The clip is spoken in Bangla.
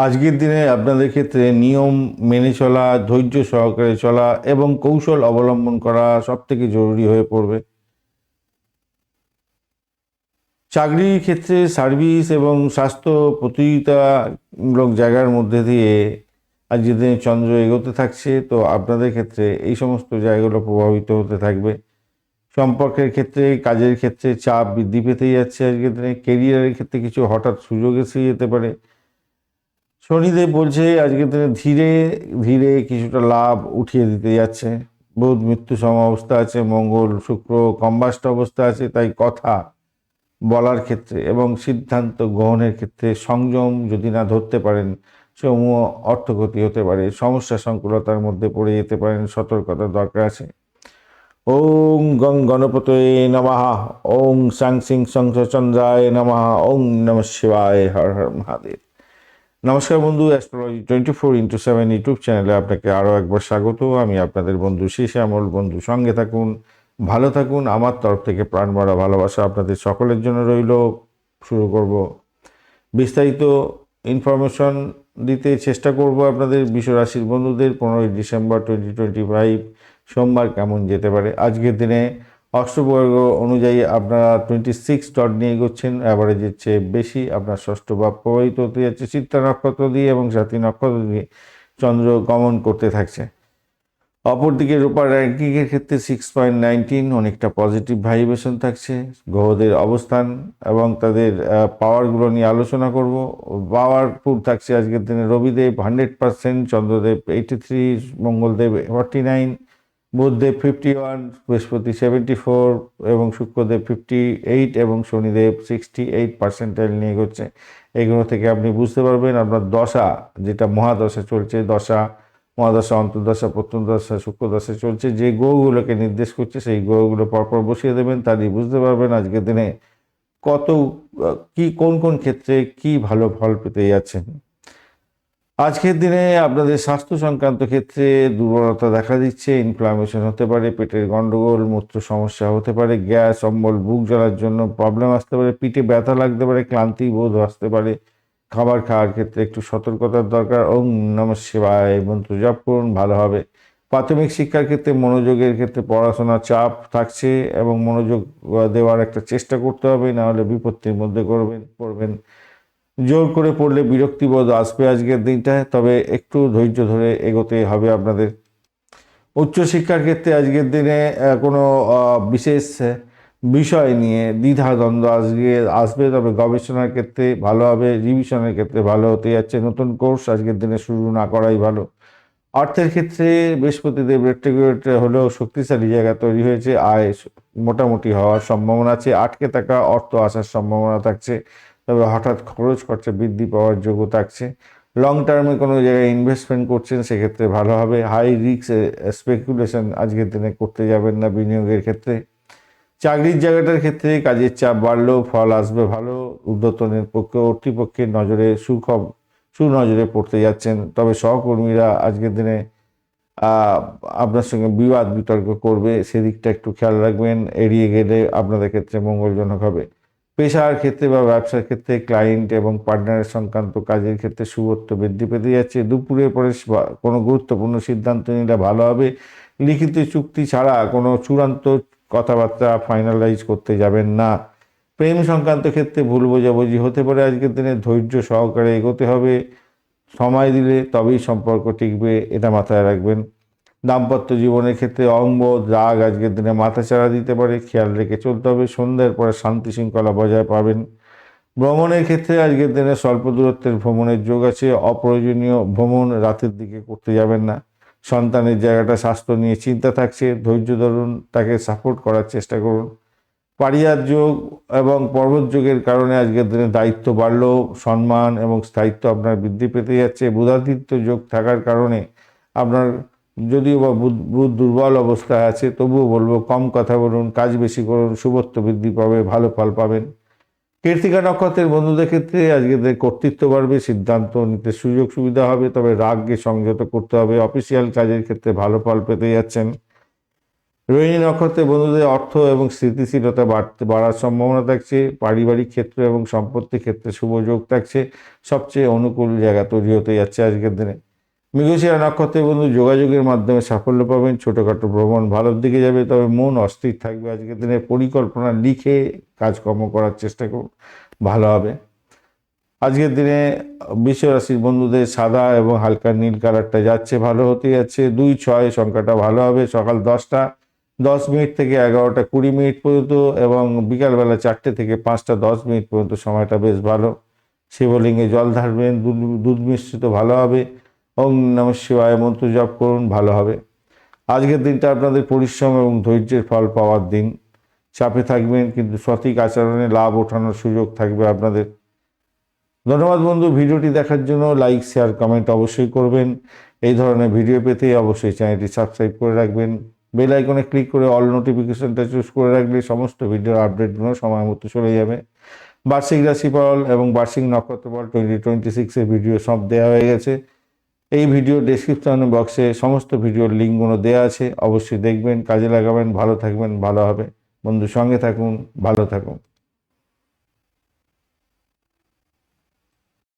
আজকের দিনে আপনাদের ক্ষেত্রে নিয়ম মেনে চলা, ধৈর্য সহকারে চলা এবং কৌশল অবলম্বন করা সবথেকে জরুরি হয়ে পড়বে। চাকরির ক্ষেত্রে সার্ভিস এবং স্বাস্থ্য প্রতিযোগিতামূলক জায়গার মধ্যে দিয়ে আজকের দিনে চন্দ্র এগোতে থাকছে, তো আপনাদের ক্ষেত্রে এই সমস্ত জায়গাগুলো প্রভাবিত হতে থাকবে। সম্পর্কের ক্ষেত্রে, কাজের ক্ষেত্রে চাপ বৃদ্ধি পেতেই যাচ্ছে। আজকের দিনে কেরিয়ারের ক্ষেত্রে কিছু হঠাৎ সুযোগ এসে যেতে পারে। শনিদেব বলছে আজকের দিনে ধীরে ধীরে কিছুটা লাভ উঠিয়ে দিতে যাচ্ছে। বুধ মৃত্যু সম অবস্থা আছে, মঙ্গল শুক্র কম্বাস্ট অবস্থা আছে, তাই কথা বলার ক্ষেত্রে এবং সিদ্ধান্ত গ্রহণের ক্ষেত্রে সংযম যদি না ধরতে পারেন, সমূহ অর্থক্ষতি হতে পারে, সমস্যা সংকুলতার মধ্যে পড়ে যেতে পারেন, সতর্কতার দরকার আছে। ওং গং গণপতয়ে নমঃ। ওং সাং সিং চন্দ্রায় নমঃ। ওং নমঃ শিবায়। হর হর মহাদেব। নমস্কার বন্ধু, অ্যাস্ট্রোলজি 24x7 ইউটিউব চ্যানেলে আপনাকে আরও একবার স্বাগত। আমি আপনাদের বন্ধু শ্যামল। বন্ধু সঙ্গে থাকুন, ভালো থাকুন। আমার তরফ থেকে প্রাণ ভরা ভালোবাসা আপনাদের সকলের জন্য রইল। শুরু করব, বিস্তারিত ইনফরমেশন দিতে চেষ্টা করব আপনাদের বিশ্বরাশির বন্ধুদের। 15ই ডিসেম্বর 2025 সোমবার কেমন যেতে পারে। আজকের দিনে অষ্টবর্গ অনুযায়ী আপনারা 26 ডট নিয়ে এগোচ্ছেন, অ্যাভারেজের চেয়ে বেশি। আপনার ষষ্ঠ ভাব প্রবাহিত হতে যাচ্ছে চিত্রা নক্ষত্র দিয়ে এবং সাথী নক্ষত্র দিয়ে চন্দ্র গমন করতে থাকছে। অপরদিকে রূপার র্যাঙ্কিংয়ের ক্ষেত্রে 6.19 অনেকটা পজিটিভ ভাইব্রেশন থাকছে। গ্রহদের অবস্থান এবং তাদের পাওয়ারগুলো নিয়ে আলোচনা করব। পাওয়ারফুল থাকছে আজকের দিনে রবিদেব 100%, চন্দ্রদেব 83, মঙ্গলদেব 49, বুধদেব 51, বৃহস্পতি 74 এবং শুক্রদেব 58 এবং শনিদেব 68% নিয়ে এগোচ্ছে। এগুলো থেকে আপনি বুঝতে পারবেন আপনার দশা, যেটা মহাদশা চলছে, দশা মহাদশা অন্তর্দশা প্রত্যন্তদশা শুক্রদশা চলছে, যে গ্রহগুলোকে নির্দেশ করছে সেই গ্রহগুলো পরপর বসিয়ে দেবেন, তারই বুঝতে পারবেন আজকের দিনে কত কি কোন কোন ক্ষেত্রে কি ভালো ফল পেতে যাচ্ছেন। আজকের দিনে আপনাদের স্বাস্থ্য সংক্রান্ত ক্ষেত্রে দুর্বলতা দেখা দিচ্ছে। ইনফ্লামেশন হতে পারে, পেটের গন্ডগোল, মূত্র সমস্যা হতে পারে, গ্যাস অম্বল, বুক জ্বালার জন্য প্রবলেম আসতে পারে, পিঠে ব্যথা লাগতে পারে, ক্লান্তি বোধ আসতে পারে। খাবার খাওয়ার ক্ষেত্রে একটু সতর্কতার দরকার। ওং নমঃ শিবায় মন্ত্র জপ করুন, ভালো হবে। প্রাথমিক শিক্ষার ক্ষেত্রে মনোযোগের ক্ষেত্রে পড়াশোনার চাপ থাকছে এবং মনোযোগ দেওয়ার একটা চেষ্টা করতে হবে, না হলে বিপত্তির মধ্যে পড়বেন। জোর করে পড়লে বিরক্তিবোধ আসবে আজকের দিনটায়, তবে একটু ধৈর্য ধরে এগোতে হবে আপনাদের। উচ্চশিক্ষার ক্ষেত্রে আজকের দিনে কোনো বিশেষ বিষয় নিয়ে দ্বিধাদ্বন্দ্ব আসবে, তবে গবেষণার ক্ষেত্রে ভালো হবে, রিভিশনের ক্ষেত্রে ভালো হতে যাচ্ছে। নতুন কোর্স আজকের দিনে শুরু না করাই ভালো। অর্থের ক্ষেত্রে বৃহস্পতিদেব রেট্রোগ্রেড হলেও শক্তিশালী জায়গা তৈরি হয়েছে, আয় মোটামুটি হওয়ার সম্ভাবনা আছে। আটকে থাকা অর্থ আসার সম্ভাবনা থাকছে, তবে হঠাৎ খরচ খরচা বৃদ্ধি পাওয়ার যোগ্য থাকছে। লং টার্মে কোনো জায়গায় ইনভেস্টমেন্ট করছেন, সেক্ষেত্রে ভালো হবে। হাই রিস্ক স্পেকুলেশন আজকের দিনে করতে যাবেন না বিনিয়োগের ক্ষেত্রে। চাকরির জায়গাটার ক্ষেত্রে কাজের চাপ বাড়লেও ফল আসবে ভালো। ঊর্ধ্বতনের পক্ষে কর্তৃপক্ষের নজরে সুনজরে পড়তে যাচ্ছেন, তবে সহকর্মীরা আজকের দিনে আপনার সঙ্গে বিবাদ বিতর্ক করবে, সেদিকটা একটু খেয়াল রাখবেন। এড়িয়ে গেলে আপনাদের ক্ষেত্রে মঙ্গলজনক হবে। পেশার ক্ষেত্রে বা ব্যবসার ক্ষেত্রে ক্লায়েন্ট এবং পার্টনারের সংক্রান্ত কাজের ক্ষেত্রে শুভত্ব বৃদ্ধি পেতে যাচ্ছে। দুপুরের পরে কোনো গুরুত্বপূর্ণ সিদ্ধান্ত নিলে ভালো হবে। লিখিত চুক্তি ছাড়া কোনো চূড়ান্ত কথাবার্তা ফাইনালাইজ করতে যাবেন না। প্রেম সংক্রান্ত ক্ষেত্রে ভুল বোঝাবুঝি হতে পারে আজকের দিনে, ধৈর্য সহকারে এগোতে হবে। সময় দিলে তবেই সম্পর্ক টিকবে, এটা মাথায় রাখবেন। দাম্পত্য জীবনের ক্ষেত্রে অহংবোধ রাগ আজকের দিনে মাথাচাড়া দিতে পারে, খেয়াল রেখে চলতে হবে। সন্ধ্যার পরে শান্তি শৃঙ্খলা বজায় পাবেন। ভ্রমণের ক্ষেত্রে আজকের দিনে স্বল্প দূরত্বের ভ্রমণের যোগ আছে। অপ্রয়োজনীয় ভ্রমণ রাতের দিকে করতে যাবেন না। সন্তানের জায়গাটা স্বাস্থ্য নিয়ে চিন্তা থাকছে, ধৈর্য ধরুন, তাকে সাপোর্ট করার চেষ্টা করুন। পারিয়ার যোগ এবং পর্বত যোগের কারণে আজকের দিনে দায়িত্ব বাড়লেও সম্মান এবং স্থায়িত্ব আপনার বৃদ্ধি পেতে যাচ্ছে। বুধাদিত্য যোগ থাকার কারণে আপনার যদিও বা বুধ দুর্বল অবস্থায় আছে, তবুও বলবো কম কথা বলুন, কাজ বেশি করুন, শুভত্ব বৃদ্ধি পাবে, ভালো ফল পাবেন। কৃত্তিকা নক্ষত্রের বন্ধুদের ক্ষেত্রে আজকের দিনে কর্তৃত্ব বাড়বে, সিদ্ধান্ত নিতে সুযোগ সুবিধা হবে, তবে রাগকে সংযত করতে হবে। অফিসিয়াল কাজের ক্ষেত্রে ভালো ফল পেতে যাচ্ছেন। রোহিণী নক্ষত্রে বন্ধুদের অর্থ এবং স্থিতিশীলতা বাড়ার সম্ভাবনা থাকছে। পারিবারিক ক্ষেত্র এবং সম্পত্তি ক্ষেত্রে শুভ যোগ থাকছে। সবচেয়ে অনুকূল জায়গা তৈরি হতে যাচ্ছে আজকের দিনে। মৃগশিরা নক্ষত্রের বন্ধু যোগাযোগের মাধ্যমে সাফল্য পাবেন। ছোটোখাটো ভ্রমণ ভালোর দিকে যাবে, তবে মন অস্থির থাকবে। আজকের দিনে পরিকল্পনা লিখে কাজকর্ম করার চেষ্টা করুন, ভালো হবে। আজকের দিনে বৃষ রাশির বন্ধুদের সাদা এবং হালকা নীল কালারটা যাচ্ছে, ভালো হতে যাচ্ছে। 2-6 সংখ্যাটা ভালো হবে। সকাল 10টা 10 মিনিট থেকে 11টা 20 মিনিট পর্যন্ত এবং বিকালবেলা 4টে থেকে 5টা 10 মিনিট পর্যন্ত সময়টা বেশ ভালো। শিবলিঙ্গে জল ঢালবেন, দুধ মিশ্রিত ভালো হবে। ওং নমঃ শিবায় মন্ত্র জপ করুন, ভালো হবে। আজকের দিনটা আপনাদের পরিশ্রম এবং ধৈর্যের ফল পাওয়ার দিন। চাপে থাকবেন কিন্তু সঠিক আচরণে লাভ ওঠানোর সুযোগ থাকবে আপনাদের। ধন্যবাদ বন্ধু, ভিডিওটি দেখার জন্য। লাইক, শেয়ার, কমেন্ট অবশ্যই করবেন। এই ধরনের ভিডিও পেতে অবশ্যই চ্যানেলটি সাবস্ক্রাইব করে রাখবেন। বেল আইকনে ক্লিক করে অল নোটিফিকেশনটা চুজ করে রাখলে সমস্ত ভিডিওর আপডেটগুলো সময় মতো চলে যাবে। বার্ষিক রাশিফল এবং বার্ষিক নক্ষত্রফল 2026-এর ভিডিও সব দেওয়া হয়ে গেছে। এই ভিডিও ডেসক্রিপশন বক্সে সমস্ত ভিডিওর লিঙ্কগুলো দেওয়া আছে, অবশ্যই দেখবেন, কাজে লাগাবেন। ভালো থাকবেন, ভালো হবে। বন্ধু সঙ্গে থাকুন, ভালো থাকুন।